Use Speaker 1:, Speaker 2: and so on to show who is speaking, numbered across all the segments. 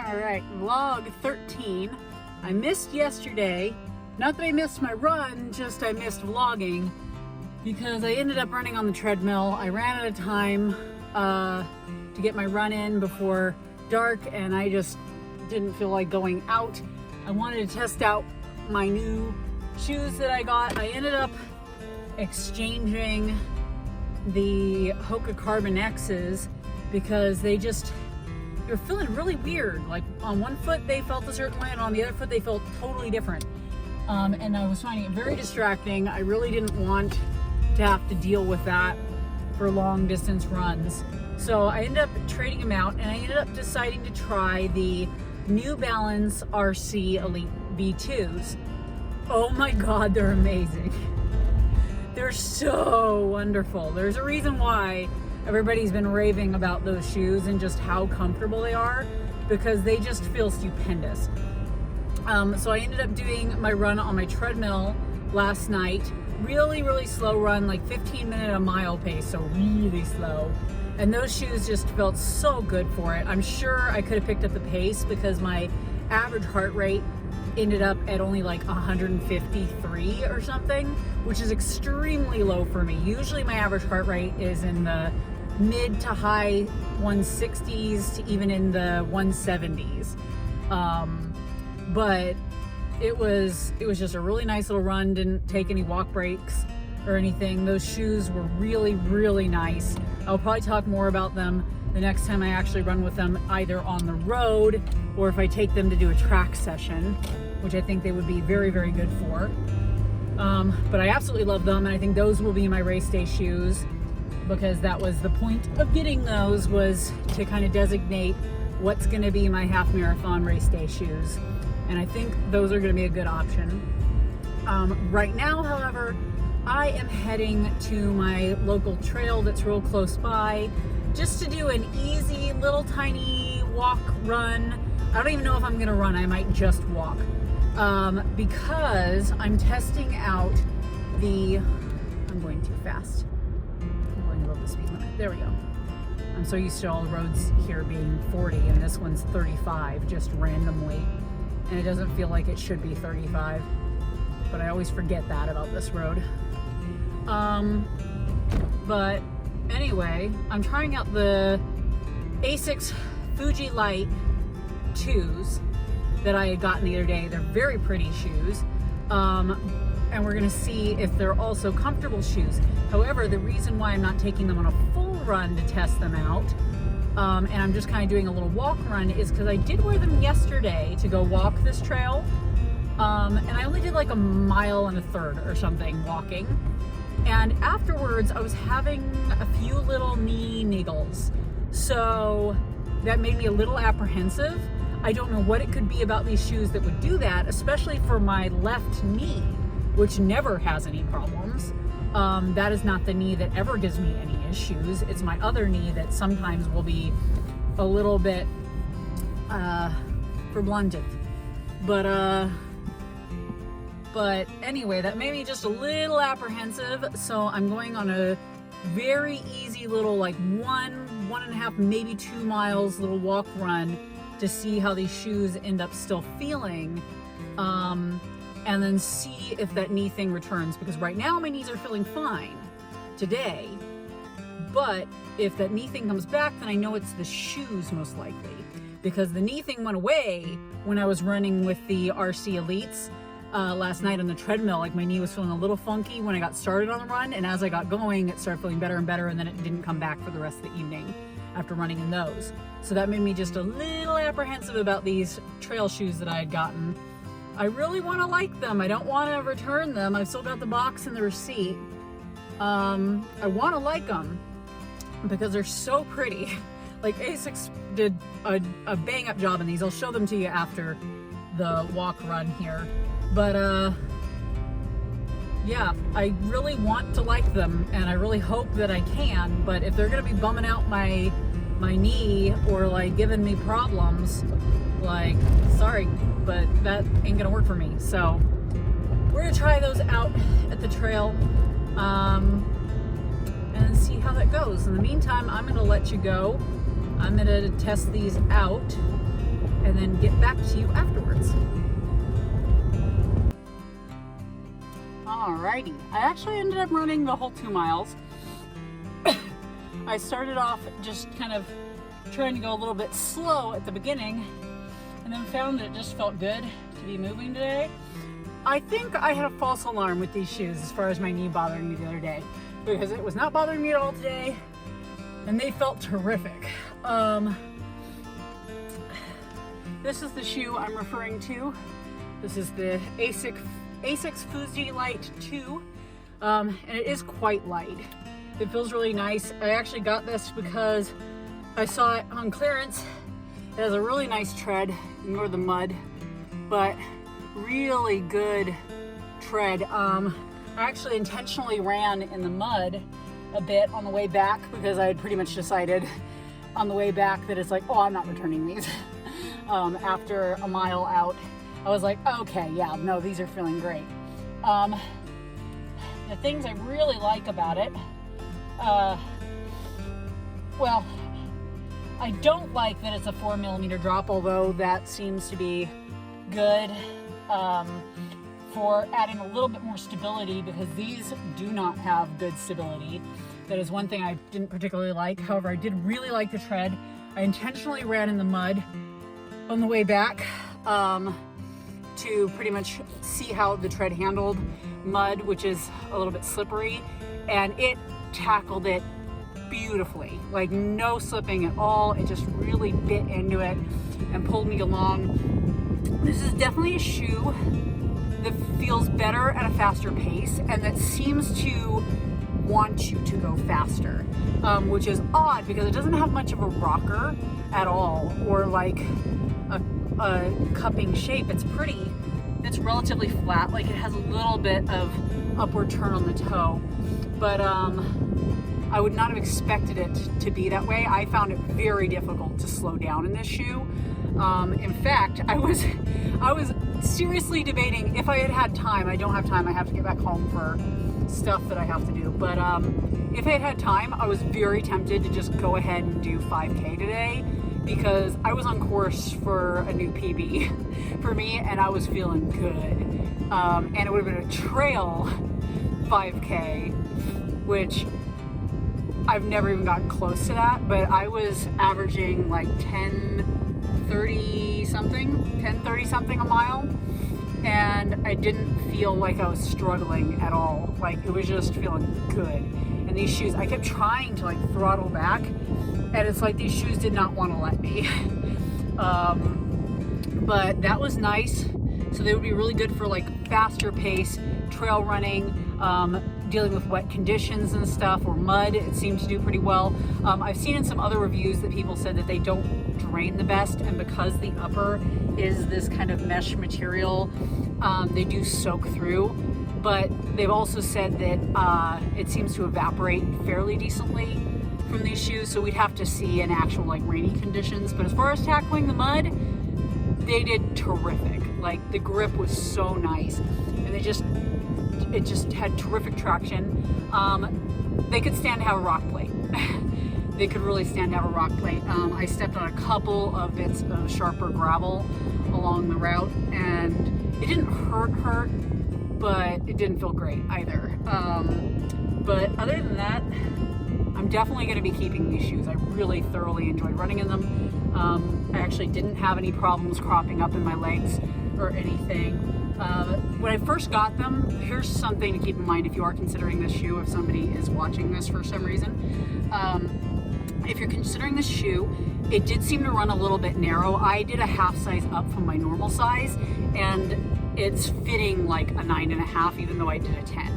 Speaker 1: Alright, vlog 13. I missed yesterday. Not that I missed my run, just I missed vlogging because I ended up running on the treadmill. I ran out of time to get my run in before dark, and I just didn't feel like going out. I wanted to test out my new shoes that I got. I ended up exchanging the Hoka Carbon X's because they're feeling really weird. Like on one foot they felt a certain way and on the other foot they felt totally different. And I was finding it very distracting. I really didn't want to have to deal with that for long distance runs. So I ended up trading them out, and I ended up deciding to try the New Balance RC Elite V2s. Oh my God, they're amazing. They're so wonderful. There's a reason why everybody's been raving about those shoes and just how comfortable they are, because they just feel stupendous. So I ended up doing my run on my treadmill last night. Really slow run, like 15-minute a mile pace, so really slow. And those shoes just felt so good for it. I'm sure I could have picked up the pace because my average heart rate ended up at only like 153 or something, which is extremely low for me. Usually my average heart rate is in the mid to high 160s to even in the 170s. But it was just a really nice little run. Didn't take any walk breaks or anything. Those shoes were really nice. I'll probably talk more about them the next time I actually run with them, either on the road or if I take them to do a track session, which I think they would be very good for. But I absolutely love them, and I think those will be my race day shoes, because that was the point of getting those, was to kind of designate what's going to be my half marathon race day shoes. And I think those are going to be a good option. Right now, however, I am heading to my local trail that's real close by, just to do an easy little tiny walk run. I don't even know if I'm going to run. I might just walk, because I'm testing out I'm going too fast. I'm going above the speed limit. There we go. I'm so used to all the roads here being 40, and this one's 35 just randomly. And it doesn't feel like it should be 35, but I always forget that about this road. But anyway, I'm trying out the ASICS Fuji Light 2s that I had gotten the other day. They're very pretty shoes. And we're gonna see if they're also comfortable shoes. However, the reason why I'm not taking them on a full run to test them out, and I'm just kind of doing a little walk run, is because I did wear them yesterday to go walk this trail. And I only did like 1.25 miles or something walking. And afterwards, I was having a few little knee niggles. So that made me a little apprehensive. I don't know what it could be about these shoes that would do that, especially for my left knee, which never has any problems. That is not the knee that ever gives me any issues. It's my other knee that sometimes will be a little bit verblundet. But anyway, that made me just a little apprehensive. So I'm going on a very easy little, like 1.5, maybe 2 miles little walk run to see how these shoes end up still feeling. And then see if that knee thing returns, because right now my knees are feeling fine today. But if that knee thing comes back, then I know it's the shoes most likely, because the knee thing went away when I was running with the RC Elites last night on the treadmill. Like my knee was feeling a little funky when I got started on the run, and as I got going it started feeling better and better, and then it didn't come back for the rest of the evening after running in those. So that made me just a little apprehensive about these trail shoes that I had gotten. I really want to like them. I don't want to return them. I've still got the box and the receipt. I want to like them because they're so pretty. Like ASICS did a bang up job in these. I'll show them to you after the walk run here. But yeah, I really want to like them, and I really hope that I can. But if they're gonna be bumming out my knee or like giving me problems, like, sorry, but that ain't gonna work for me. So we're gonna try those out at the trail and see how that goes. In the meantime, I'm gonna let you go. I'm gonna test these out and then get back to you afterwards. Alrighty, I actually ended up running the whole 2 miles. I started off just kind of trying to go a little bit slow at the beginning, and then found that it just felt good to be moving today. I think I had a false alarm with these shoes as far as my knee bothering me the other day, because it was not bothering me at all today, and they felt terrific. This is the shoe I'm referring to. This is the Asics Fuji Light 2, and it is quite light. It feels really nice. I actually got this because I saw it on clearance. It has a really nice tread, ignore the mud, but really good tread. I actually intentionally ran in the mud a bit on the way back because I had pretty much decided on the way back that it's like, oh, I'm not returning these. After a mile out, I was like, okay, yeah, no, these are feeling great. The things I really like about it, well, I don't like that it's a 4mm drop, although that seems to be good for adding a little bit more stability, because these do not have good stability. That is one thing I didn't particularly like. However, I did really like the tread. I intentionally ran in the mud on the way back to pretty much see how the tread handled mud, which is a little bit slippery, and it tackled it beautifully, like no slipping at all. It just really bit into it and pulled me along. This is definitely a shoe that feels better at a faster pace and that seems to want you to go faster, which is odd because it doesn't have much of a rocker at all, or like a cupping shape. It's relatively flat, like it has a little bit of upward turn on the toe, but I would not have expected it to be that way. I found it very difficult to slow down in this shoe. In fact, I was seriously debating if I had time. I don't have time. I have to get back home for stuff that I have to do. But if I had time, I was very tempted to just go ahead and do 5K today, because I was on course for a new PB for me, and I was feeling good. And it would have been a trail 5K, which I've never even gotten close to that, but I was averaging like 10:30 something a mile, and I didn't feel like I was struggling at all. Like, it was just feeling good. And these shoes, I kept trying to like throttle back, and it's like these shoes did not want to let me. But that was nice. So they would be really good for like faster pace, trail running, dealing with wet conditions and stuff, or mud. It seemed to do pretty well. I've seen in some other reviews that people said that they don't drain the best, and because the upper is this kind of mesh material, they do soak through. But they've also said that it seems to evaporate fairly decently from these shoes, so we'd have to see in actual like rainy conditions. But as far as tackling the mud, they did terrific. Like, the grip was so nice, and it just had terrific traction. They could stand to have a rock plate. They could really stand to have a rock plate. I stepped on a couple of bits of sharper gravel along the route, and it didn't hurt, but it didn't feel great either. But other than that, I'm definitely going to be keeping these shoes. I really thoroughly enjoyed running in them. I actually didn't have any problems cropping up in my legs or anything. When I first got them, here's something to keep in mind if you are considering this shoe, if somebody is watching this for some reason. If you're considering this shoe, it did seem to run a little bit narrow. I did a half size up from my normal size, and it's fitting like a 9.5, even though I did a 10.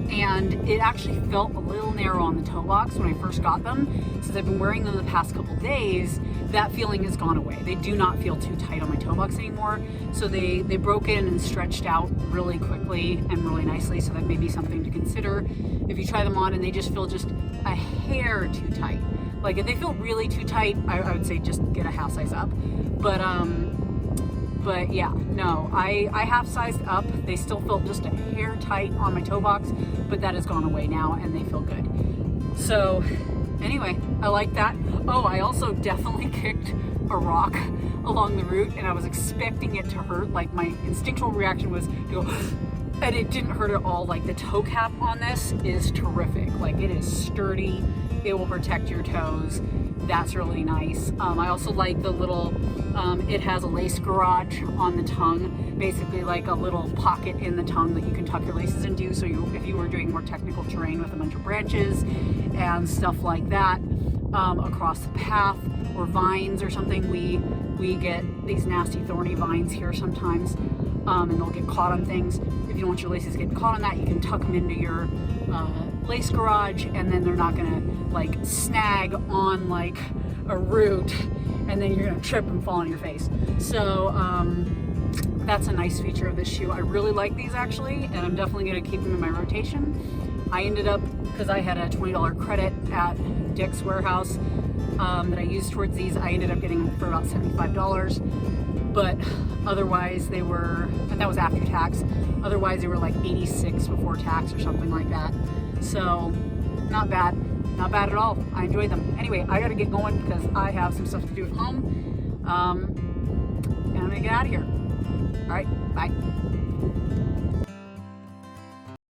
Speaker 1: And it actually felt a little narrow on the toe box when I first got them. Since I've been wearing them the past couple days, that feeling has gone away. They do not feel too tight on my toe box anymore. So they broke in and stretched out really quickly and really nicely, so that may be something to consider if you try them on and they just feel just a hair too tight. Like, if they feel really too tight, I would say just get a half size up. But yeah, no, I half sized up. They still felt just a hair tight on my toe box, but that has gone away now and they feel good. So anyway, I like that. Oh, I also definitely kicked a rock along the route, and I was expecting it to hurt. Like, my instinctual reaction was to go, and it didn't hurt at all. Like, the toe cap on this is terrific. Like, it is sturdy. It will protect your toes. That's really nice. I also like the little, it has a lace garage on the tongue, basically like a little pocket in the tongue that you can tuck your laces into. So if you were doing more technical terrain with a bunch of branches and stuff like that, across the path or vines or something, we get these nasty thorny vines here sometimes, and they'll get caught on things. If you don't want your laces getting caught on that, you can tuck them into your lace garage, and then they're not gonna like snag on like a root, and then you're gonna trip and fall on your face. So that's a nice feature of this shoe. I really like these actually, and I'm definitely gonna keep them in my rotation. I ended up, because I had a $20 credit at Dick's Warehouse that I used towards these, I ended up getting them for about $75. But otherwise they were, and that was after tax, otherwise they were like $86 before tax or something like that. So not bad at all. I enjoyed them. Anyway, I gotta get going because I have some stuff to do at home, and I'm gonna get out of here. All right, bye.